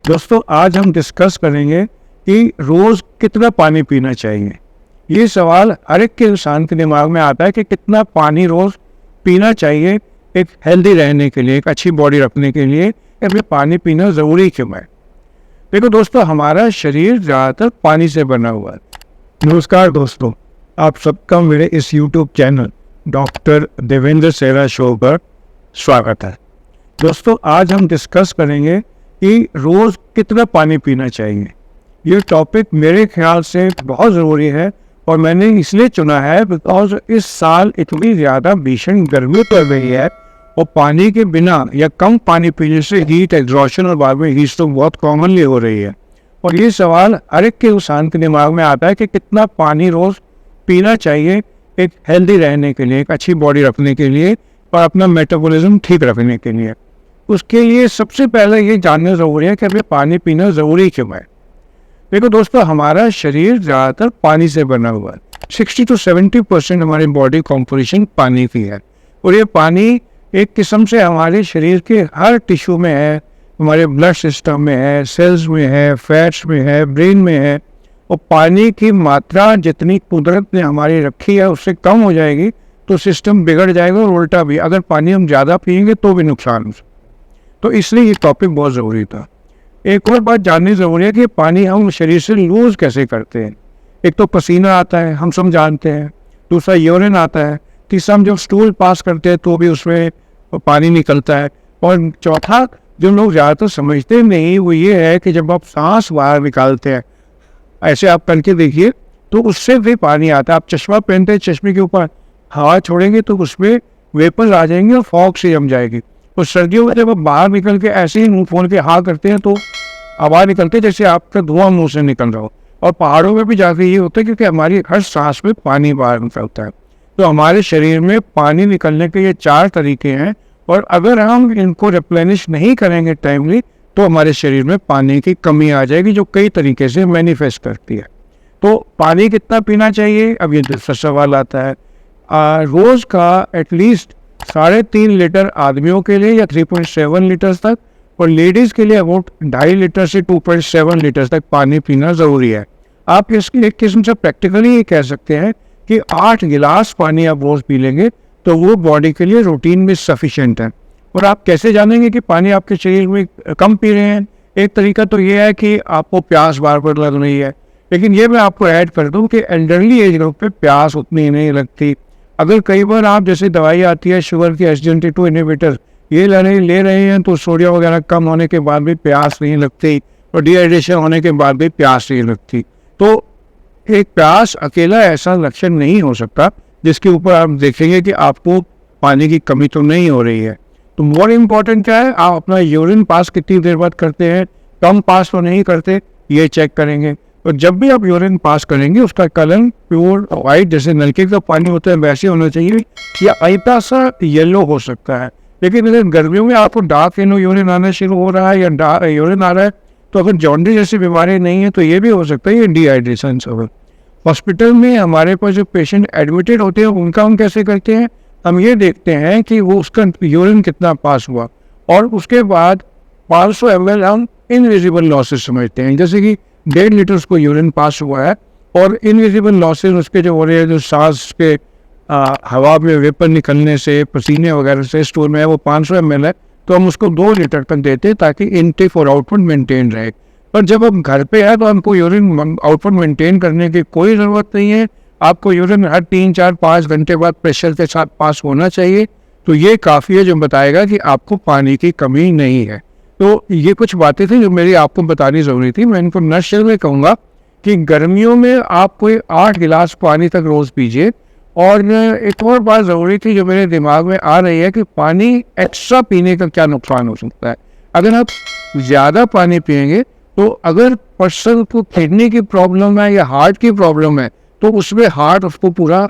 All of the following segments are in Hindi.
दोस्तों आज हम डिस्कस करेंगे कि रोज़ कितना पानी पीना चाहिए। ये सवाल हर एक के इंसान के दिमाग में आता है कि कितना पानी रोज़ पीना चाहिए एक हेल्दी रहने के लिए, एक अच्छी बॉडी रखने के लिए। फिर पानी पीना ज़रूरी क्यों है? देखो दोस्तों, हमारा शरीर ज़्यादातर पानी से बना हुआ है। नमस्कार दोस्तों, आप सबका मेरे इस यूट्यूब चैनल डॉक्टर देवेंद्र सेरा शो पर स्वागत है। दोस्तों आज हम डिस्कस करेंगे कि रोज़ कितना पानी पीना चाहिए। ये टॉपिक मेरे ख्याल से बहुत ज़रूरी है और मैंने इसलिए चुना है बिकॉज इस साल इतनी ज़्यादा भीषण गर्मी पड़ रही है और पानी के बिना या कम पानी पीने से हीट एग्जॉशन और बाद में हीट तो बहुत कॉमनली हो रही है। और ये सवाल हर एक के इंसान के दिमाग में आता है कि कितना पानी रोज़ पीना चाहिए एक हेल्दी रहने के लिए, एक अच्छी बॉडी रखने के लिए और अपना मेटाबॉलिज्म ठीक रखने के लिए। उसके लिए सबसे पहले ये जानना ज़रूरी है कि हमें पानी पीना ज़रूरी क्यों है। देखो दोस्तों, हमारा शरीर ज़्यादातर पानी से बना हुआ है। 60 to 70% हमारी बॉडी कॉम्पोजिशन पानी की है और ये पानी एक किस्म से हमारे शरीर के हर टिश्यू में है, हमारे ब्लड सिस्टम में है, सेल्स में है, फैट्स में है, ब्रेन में है। और पानी की मात्रा जितनी कुदरत ने हमारी रखी है उससे कम हो जाएगी तो सिस्टम बिगड़ जाएगा और उल्टा भी, अगर पानी हम ज़्यादा पिएंगे तो भी नुकसान हो सकता है। तो इसलिए ये टॉपिक बहुत ज़रूरी था। एक और बात जाननी ज़रूरी है कि पानी हम शरीर से लूज़ कैसे करते हैं। एक तो पसीना आता है, हम सब जानते हैं। दूसरा यूरिन आता है। तीसरा हम जब स्टूल पास करते हैं तो भी उसमें पानी निकलता है। और चौथा जो लोग ज़्यादातर समझते नहीं वो ये है कि जब आप सांस बाहर निकालते हैं, ऐसे आप करके देखिए तो उससे भी पानी आता है। आप चश्मा पहनते हैं, चश्मे के ऊपर हवा छोड़ेंगे तो उसमें वेपर्स आ जाएंगे और फॉग से जम जाएगी। और सर्दियों में जब आप बाहर निकल के ऐसे ही मुँह खोल के हाँ करते हैं तो हवा निकलती है जैसे आपका धुआं मुंह से निकल रहा हो। और पहाड़ों में भी जाके ये होता है क्योंकि हमारी हर सांस में पानी बाहर निकलता है। तो हमारे शरीर में पानी निकलने के ये 4 तरीके हैं और अगर हम इनको रिप्लेनिश नहीं करेंगे टाइमली तो हमारे शरीर में पानी की कमी आ जाएगी जो कई तरीके से मैनिफेस्ट करती है। तो पानी कितना पीना चाहिए, अब ये दूसरा सवाल आता है। रोज़ का एटलीस्ट 3.5 लीटर आदमियों के लिए या 3.7 लीटर तक और लेडीज़ के लिए अबाउट 2.5 लीटर से 2.7 लीटर तक पानी पीना ज़रूरी है। आप इसकी एक किस्म से प्रैक्टिकली ये कह सकते हैं कि 8 गिलास पानी आप रोज़ पी लेंगे तो वो बॉडी के लिए रूटीन में सफिशिएंट है। और आप कैसे जानेंगे कि पानी आपके शरीर में कम पी रहे हैं? एक तरीका तो ये है कि आपको प्यास बार बार लग रही है, लेकिन ये मैं आपको ऐड कर दूँ कि एल्डरली एज ग्रुप पे प्यास उतनी नहीं लगती। अगर कई बार आप जैसे दवाई आती है शुगर की SGLT2 इनहिबिटर ये ले रहे हैं तो सोडियम वगैरह कम होने के बाद भी प्यास नहीं लगती और डिहाइड्रेशन होने के बाद भी प्यास नहीं लगती। तो एक प्यास अकेला ऐसा लक्षण नहीं हो सकता जिसके ऊपर आप देखेंगे कि आपको पानी की कमी तो नहीं हो रही है। तो मोर इम्पॉर्टेंट क्या है, आप अपना यूरिन पास कितनी देर बाद करते हैं, कम पास तो नहीं करते, ये चेक करेंगे। और जब भी आप यूरिन पास करेंगे उसका कलर प्योर वाइट जैसे नलके का पानी होता है वैसे होना चाहिए या हल्का सा येलो हो सकता है। लेकिन अगर गर्मियों में आपको डार्क येलो यूरिन आना शुरू हो रहा है या डार्क यूरिन आ रहा है तो अगर जॉन्डिस जैसी बीमारी नहीं है तो ये भी हो सकता है ये डिहाइड्रेशन से हो। हॉस्पिटल में हमारे पास जो पेशेंट एडमिटेड होते हैं उनका हम कैसे करते हैं, हम ये देखते हैं कि वो उसका यूरिन कितना पास हुआ और उसके बाद 500 ml हम इनविजिबल लॉसेस समझते हैं। जैसे कि 1.5 लीटर उसको यूरिन पास हुआ है और इनविजिबल लॉसेस उसके जो हो रहे हैं, जो सांस के हवा में वेपर निकलने से, पसीने वगैरह से स्टोर में है, वो 500 ml है तो हम उसको 2 लीटर तक देते हैं ताकि इनटेक और आउटपुट मेंटेन रहे। पर जब हम घर पे है तो हमको यूरिन आउटपुट मेंटेन करने की कोई ज़रूरत नहीं है। आपको यूरिन हर 3, 4, 5 घंटे बाद प्रेशर के साथ पास होना चाहिए। तो ये काफ़ी है जो बताएगा कि आपको पानी की कमी नहीं है। तो ये कुछ बातें थी जो मेरी आपको बतानी ज़रूरी थी। मैं इनको नशर में कहूँगा कि गर्मियों में आप कोई 8 गिलास पानी तक रोज़ पीजिए। और एक और बात ज़रूरी थी जो मेरे दिमाग में आ रही है कि पानी एक्स्ट्रा पीने का क्या नुकसान हो सकता है। अगर आप ज़्यादा पानी पिएंगे तो अगर पर्सन को किडनी की प्रॉब्लम है या हार्ट की प्रॉब्लम है तो उसमें हार्ट उसको पूरा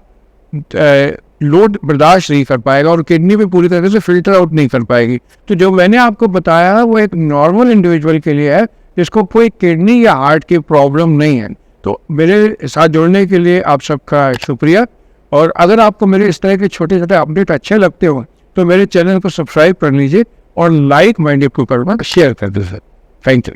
लोड बर्दाश्त नहीं कर पाएगा और किडनी भी पूरी तरह से फिल्टर आउट नहीं कर पाएगी। तो जो मैंने आपको बताया वो एक नॉर्मल इंडिविजुअल के लिए है जिसको कोई किडनी या हार्ट की प्रॉब्लम नहीं है। तो मेरे साथ जुड़ने के लिए आप सबका शुक्रिया। और अगर आपको मेरे इस तरह के छोटे छोटे अपडेट अच्छे लगते हो तो मेरे चैनल को सब्सक्राइब कर लीजिए और लाइक माइंड को करना शेयर कर दीजिए। Thank you.